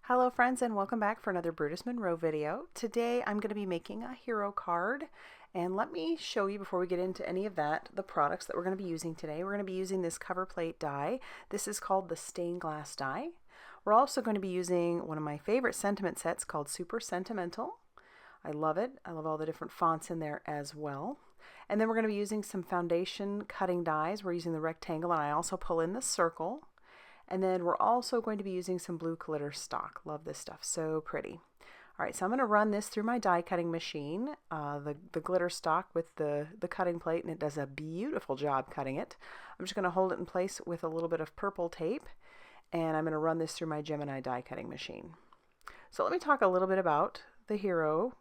Hello friends, and welcome back for another Brutus Monroe video. Today I'm going to be making a hero card, and let me show you before we get into any of that the products that we're going to be using today. We're going to be using this cover plate die. This is called the stained glass die. We're also going to be using one of my favorite sentiment sets called Super Sentimental. I love it. I love all the different fonts in there as well. And then we're going to be using some foundation cutting dies. We're using the rectangle, and I also pull in the circle. And then we're also going to be using some blue Glitterstock. Love this stuff, so pretty. All right, so I'm going to run this through my die cutting machine, the Glitterstock with the cutting plate, and it does a beautiful job cutting it. I'm just going to hold it in place with a little bit of purple tape, and I'm going to run this through my Gemini die cutting machine. So let me talk a little bit about the hero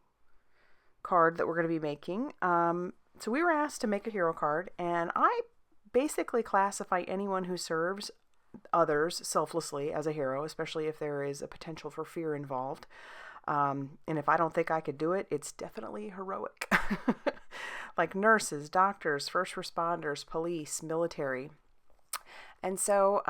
card that we're going to be making. So we were asked to make a hero card, and I basically classify anyone who serves others selflessly as a hero, especially if there is a potential for fear involved. And if I don't think I could do it, it's definitely heroic. Like nurses, doctors, first responders, police, military. And so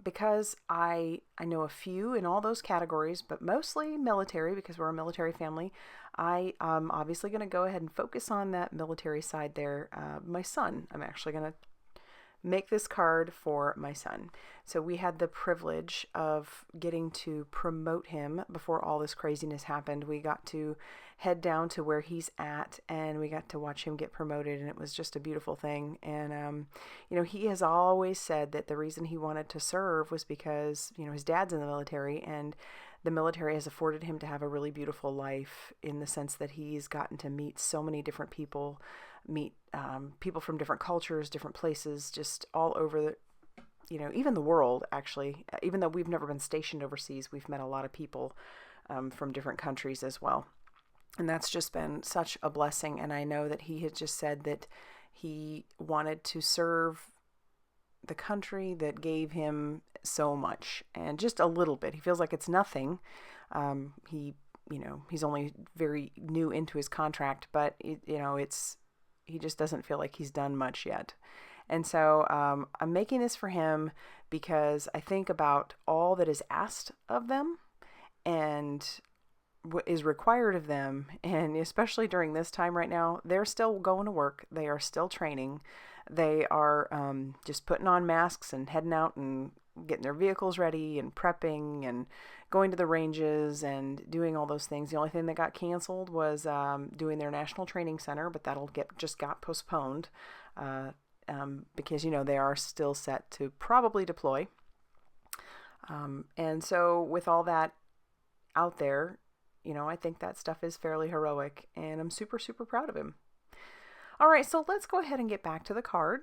because I know a few in all those categories, but mostly military because we're a military family, I am obviously going to go ahead and focus on that military side there. My son, I'm actually going to make this card for my son. So we had the privilege of getting to promote him before all this craziness happened. We got to head down to where he's at, and we got to watch him get promoted, and it was just a beautiful thing. And you know, he has always said that the reason he wanted to serve was because, you know, his dad's in the military, and the military has afforded him to have a really beautiful life in the sense that he's gotten to meet so many different people, meet people from different cultures, different places, just all over the, you know, even the world, actually. Even though we've never been stationed overseas, we've met a lot of people from different countries as well. And that's just been such a blessing. And I know that he had just said that he wanted to serve the country that gave him so much, and just a little bit. He feels like it's nothing. You know, he's only very new into his contract, but you know, he just doesn't feel like he's done much yet. And so I'm making this for him because I think about all that is asked of them and what is required of them. And especially during this time right now, they're still going to work. They are still training. They are just putting on masks and heading out and getting their vehicles ready and prepping and going to the ranges and doing all those things. The only thing that got canceled was doing their National Training Center, but that'll just got postponed because, you know, they are still set to probably deploy. And so with all that out there, you know, I think that stuff is fairly heroic, and I'm super, super proud of him. All right, so let's go ahead and get back to the card.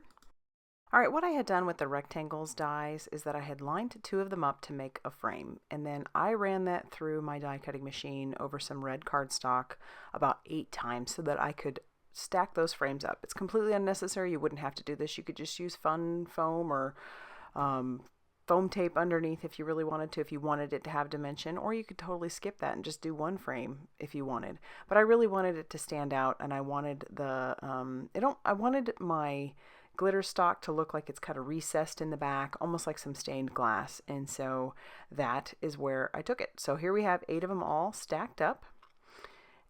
All right, what I had done with the rectangles dies is that I had lined two of them up to make a frame, and then I ran that through my die cutting machine over some red cardstock about 8 times so that I could stack those frames up. It's completely unnecessary. You wouldn't have to do this. You could just use fun foam or foam tape underneath if you really wanted to, if you wanted it to have dimension, or you could totally skip that and just do one frame if you wanted. But I really wanted it to stand out, and I wanted the I wanted my Glitterstock to look like it's kind of recessed in the back, almost like some stained glass. And so that is where I took it. So here we have 8 of them all stacked up.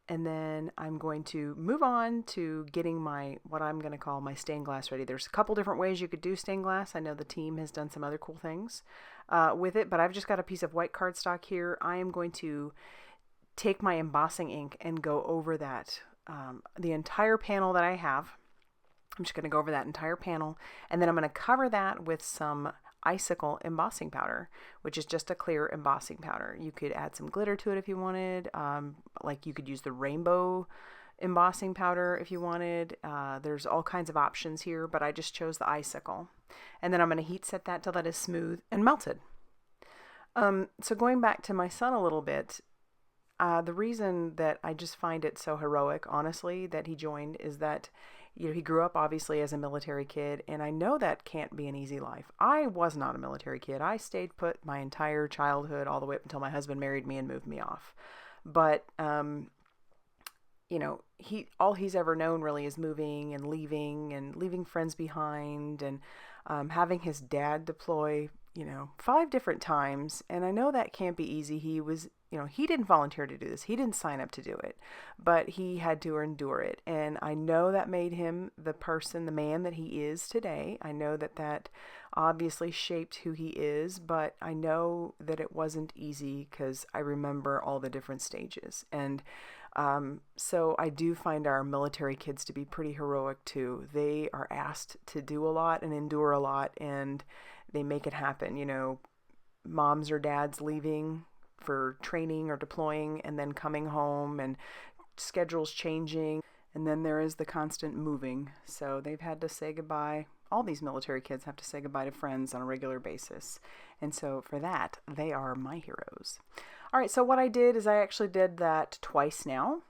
And then I'm going to move on to getting what I'm going to call my stained glass ready. There's a couple different ways you could do stained glass. I know the team has done some other cool things with it, but I've just got a piece of white cardstock here. I am going to take my embossing ink and go over that, the entire panel that I have. I'm just going to go over that entire panel, and then I'm going to cover that with some Icicle embossing powder, which is just a clear embossing powder. You could add some glitter to it if you wanted. Like you could use the rainbow embossing powder if you wanted. There's all kinds of options here, but I just chose the Icicle. And then I'm going to heat set that till that is smooth and melted. So going back to my son a little bit, the reason that I just find it so heroic, honestly, that he joined is that, you know, he grew up obviously as a military kid, and I know that can't be an easy life. I was not a military kid. I stayed put my entire childhood all the way up until my husband married me and moved me off. But, you know, all he's ever known really is moving and leaving friends behind, and having his dad deploy, you know, 5 different times, and I know that can't be easy. He was, you know, he didn't volunteer to do this. He didn't sign up to do it, but he had to endure it. And I know that made him the person, the man that he is today. I know that that obviously shaped who he is, but I know that it wasn't easy because I remember all the different stages. And so I do find our military kids to be pretty heroic too. They are asked to do a lot and endure a lot, and they make it happen. You know, moms or dads leaving for training or deploying and then coming home, and schedules changing, and then there is the constant moving. So they've had to say goodbye. All these military kids have to say goodbye to friends on a regular basis. And so for that, they are my heroes. All right, so what I did is I actually did that twice now,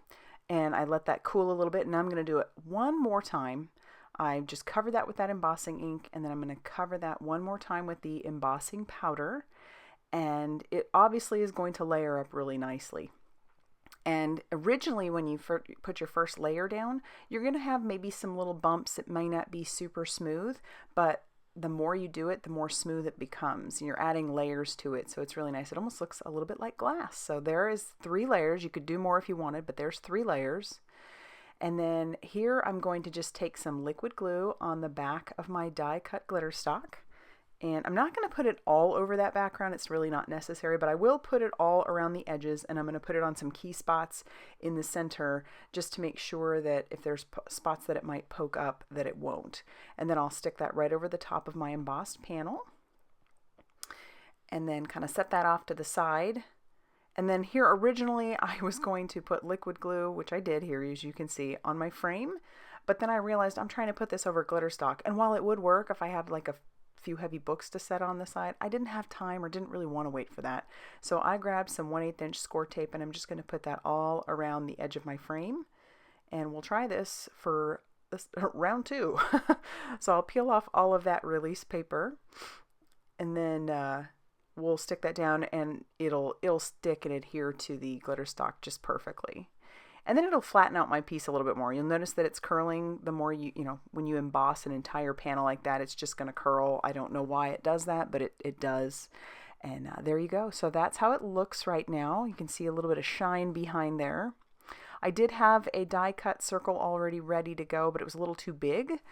and I let that cool a little bit, and I'm going to do it one more time. I just covered that with that embossing ink, and then I'm going to cover that one more time with the embossing powder, and it obviously is going to layer up really nicely. And originally when you put your first layer down, you're going to have maybe some little bumps. It may not be super smooth, but the more you do it, the more smooth it becomes. You're adding layers to it, so it's really nice. It almost looks a little bit like glass. So there is 3 layers. You could do more if you wanted, but there's 3 layers. And then here I'm going to just take some liquid glue on the back of my die cut glitter stock. And I'm not going to put it all over that background. It's really not necessary, but I will put it all around the edges, and I'm going to put it on some key spots in the center just to make sure that if there's spots that it might poke up, that it won't. And then I'll stick that right over the top of my embossed panel, and then kind of set that off to the side. And then here originally I was going to put liquid glue, which I did here, as you can see, on my frame. But then I realized I'm trying to put this over Glitterstock, and while it would work if I had like a few heavy books to set on the side, I didn't have time or didn't really want to wait for that. So I grabbed some 1/8 inch score tape, and I'm just going to put that all around the edge of my frame. And we'll try this for this round 2. So I'll peel off all of that release paper, and then we'll stick that down, and it'll stick and adhere to the Glitterstock just perfectly. And then it'll flatten out my piece a little bit more. You'll notice that it's curling the more you know, when you emboss an entire panel like that, it's just going to curl. I don't know why it does that, but it does. And there you go. So that's how it looks right now. You can see a little bit of shine behind there. I did have a die cut circle already ready to go, but it was a little too big.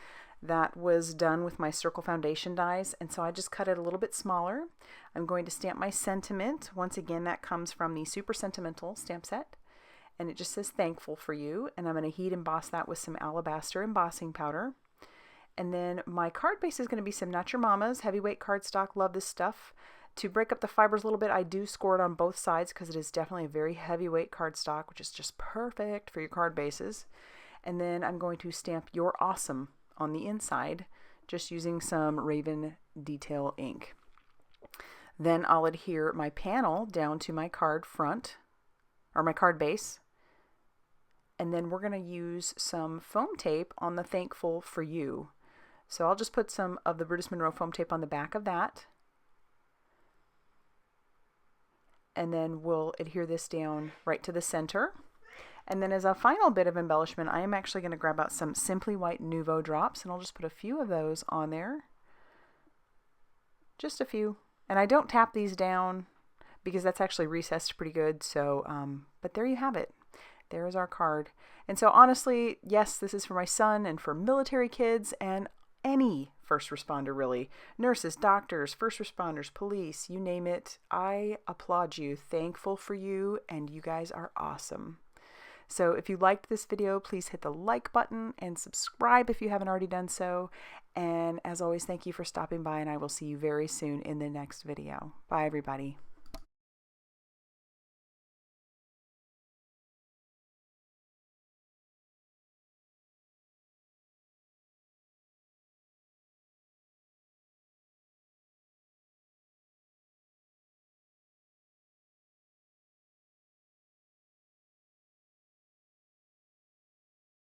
That was done with my circle foundation dies, and so I just cut it a little bit smaller. I'm going to stamp my sentiment. Once again, that comes from the Super Sentimental stamp set. And it just says thankful for you, and I'm going to heat emboss that with some Alabaster embossing powder. And then my card base is going to be some Not Your Mama's heavyweight cardstock. Love this stuff. To break up the fibers a little bit, I do score it on both sides because it is definitely a very heavyweight cardstock, which is just perfect for your card bases. And then I'm going to stamp You're Awesome on the inside, just using some Raven Detail ink. Then I'll adhere my panel down to my card front, or my card base. And then we're going to use some foam tape on the Thankful for You. So I'll just put some of the Brutus Monroe foam tape on the back of that. And then we'll adhere this down right to the center. And then as a final bit of embellishment, I am actually going to grab out some Simply White Nuvo drops, and I'll just put a few of those on there. Just a few. And I don't tap these down because that's actually recessed pretty good. So, but there you have it. There's our card. And so honestly, yes, this is for my son and for military kids and any first responder, really. Nurses, doctors, first responders, police, you name it. I applaud you. Thankful for you, and you guys are awesome. So if you liked this video, please hit the like button and subscribe if you haven't already done so. And as always, thank you for stopping by, and I will see you very soon in the next video. Bye, everybody.